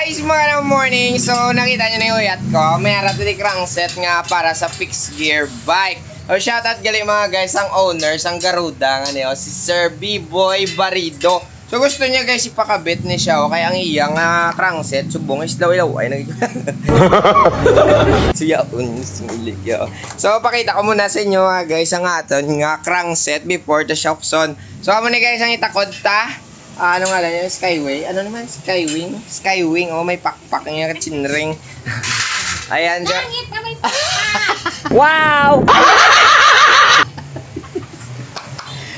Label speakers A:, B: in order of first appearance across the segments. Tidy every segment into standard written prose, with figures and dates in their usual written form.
A: Guys, mga morning. So, nakita nyo na yung yacht ko. May harapin crankset nga para sa fixed gear bike. So, shoutout gali mga guys, ang owners, ang Garuda, nga si Sir B-Boy Barido. So, gusto niya guys, ipakabit ni siya. O kaya ang iyang crankset, subong islaw-ilaw. Ay, siya, simulik yun. So, pakita ko muna sa inyo guys, ang aton nga crankset before the shockson. So, amo ni guys, ang itakod ta. Ano nga lang yun? Skyway? Ano naman? Skywing? Skywing. Oh, may pakpak niya ka chinring. Ayan dyan.
B: Langit na may pakpak!
A: Wow!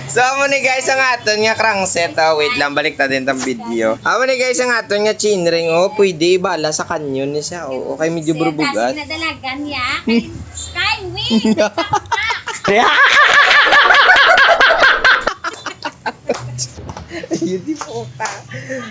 A: So, amo ni guys ang aton nga crankset. Oh, wait lang, balik na din tang video. Amo ni guys ang aton nga chinring. Oh, pwede ibala sa kanyon ni siya. Oh, okay, medyo burubugat.
B: Kasi nadalagan niya. Skywing!
A: Yun di po pa.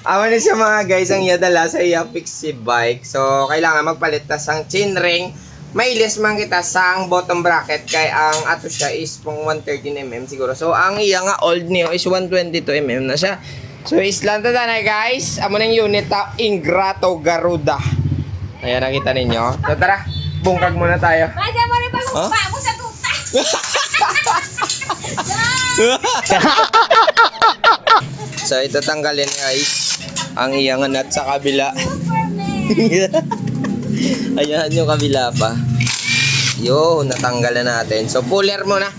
A: Awan na siya mga guys ang yadala sa iya fixie bike. So, kailangan magpalit ta sang chainring. Mailis man kita sang bottom bracket kay ang ato siya is pong 113mm siguro. So, ang iya nga old niyo is 122mm na siya. So, islanta na guys. Amo ng unit ta Ingrato Garuda. Ayan, nakita ninyo. So, tara. Bungkag muna tayo.
B: Basta mo rin pag-upa mo sa tuta!
A: So, ito tanggalin guys ang iyang nut sa kabila. Ayan yung kabila pa. Yun, natanggal na natin. So, puller muna.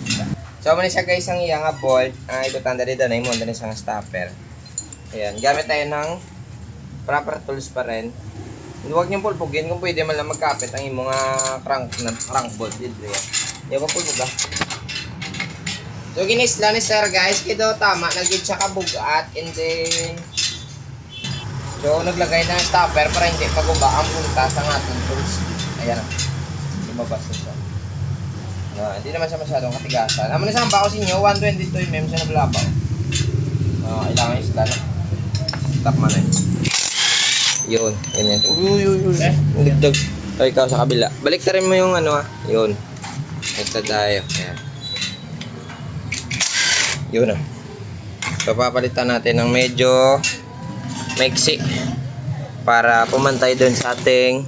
A: So, muna siya guys ang iyang bolt. Ito tanda dito na yung muna siyang stopper. Ayan, gamit tayo ng proper tools pa rin. Huwag niyong pulpugin kung pwede man lang magkapit ang imong crank bolt dito. Yan pa pulpug. So, ginisla ni sir guys, kito tama, nagit siya kabugat, and then, so, naglagay na ng stopper para hindi maguba ang punta sa ating tools. Ayan, lumabas na siya. Hindi naman siya masyadong katigasan. Naman na saan ba ako sa inyo, 122mm siya naglabaw. Kailangan isla na. Stop man eh. Yun, ganyan. Uy. Nagdag. Ay, ikaw sa kabila. Balik na rin mo yung ano yun. Ito tayo. Ayan. Yun na. So, papalitan natin ng medyo maiksi para pumantay dun sa ating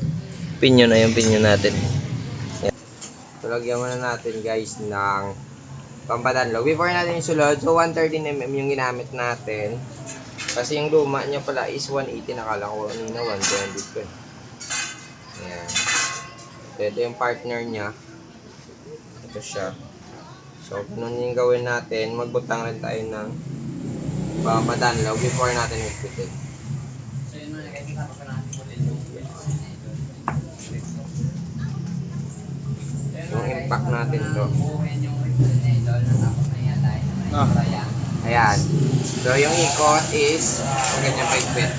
A: pinyon na yung pinyon natin. Yan. So, lagyan muna natin guys ng pampadanlog. Before natin isulod, so 113mm yung ginamit natin. Kasi yung luma niya pala is 180, nakala ko na 120 ko. Ayan. So, ito yung partner niya. Ito siya. So, ganun yung gawin natin. Magbutang rin tayo ng pampadanlaw before natin i-fit. Yung impact natin to. Ayan. So, yung ikot is ganyan paigpit.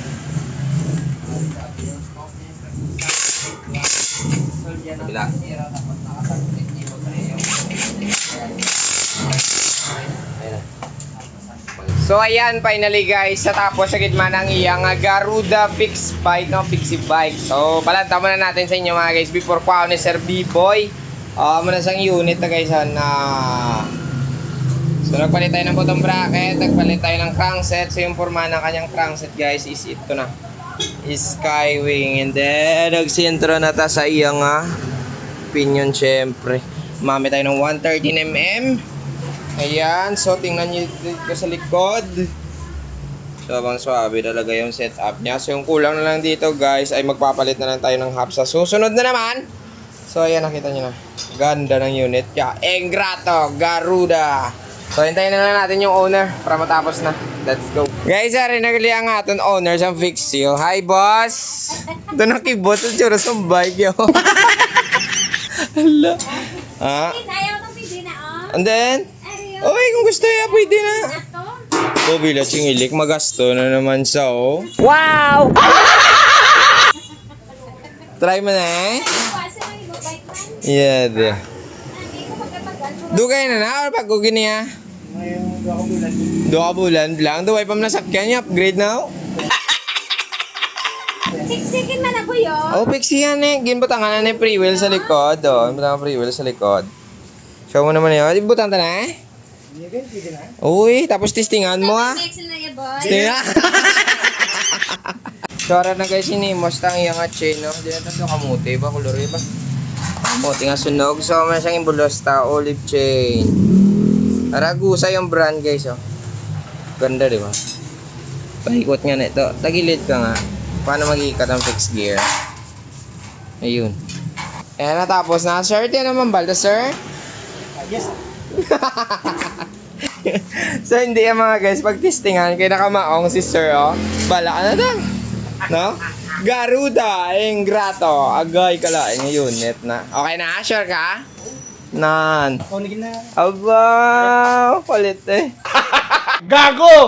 A: Kabila. So ayan, finally guys, tapos sa gitna ng iyang Garuda fixed bike, fixie bike. So palanta muna natin sa inyo mga guys before ko ni Sir B-Boy. Muna sang unit na guys na so nagpalit tayo ng bottom bracket, nagpalit tayo ng crankset. So yung forma ng kanyang crankset guys is ito na, is Skywing. And then nagsintro na ta sa iyang pinion syempre. Mami tayo ng 113mm. Ayan, so tingnan nyo dito sa likod. So abang swabe talaga yung setup niya. So yung kulang na lang dito guys ay magpapalit na lang tayo ng hub sa susunod na naman. So ayan, nakita nyo na. Ganda ng unit niya. Ingrato Garuda. So hintayin na lang natin yung owner para matapos na. Let's go. Guys, ari nagali ang aton owner sa Fixio. Hi boss. Ito na kibot sa tsura sa bike yo. Hala.
B: Ayaw nang pwede na, oh.
A: And then, okay, kung gusto ya, pwede na.
B: Ito?
A: Bila chingilik, magasto na naman sa
B: Wow!
A: Try mo na eh.
B: Kasi may mabait man.
A: Yeah, de.
B: Hindi ko magkatagal.
A: Dugay na na, or pagkugin niya?
C: Ngayong 2 bulan.
A: 2 bulan lang. Duway pa nasakyan niya, upgrade na.
B: Siksikin man ako yun.
A: Oh, pixie yan eh. Ginbutangan na free wheel sa likod. Oh, ginbutangan free wheel sa likod. Show mo naman yun. Ibutang ta na eh.
C: Pwede na.
A: Uy, tapos testingan mo
B: Next na yan, boy.
A: Testingan. Sura na guys, sinimos tang iyang chain, no? Di na ito kamuti ba? Kulor ba? Kamuti nga sunog. So, may siyang imbulos ta, olive chain. Aragusa yung brand guys, oh. Ganda, di ba? Paikot nga na ito. Tagilid ka nga. Paano mag-iikat ang fixed gear? Ayun. Ayan, natapos na. Sir, ito naman balda, sir?
C: Yes.
A: So, hindi yan mga guys, pag-testingan, kaya nakamaong si sir, oh. Bala ka na lang. No? Garuda, Ingrato, agay kala, ngayon, net na. Okay na, sure ka? Nan.
C: Konigin na.
A: Aba, palit eh.
C: Gago!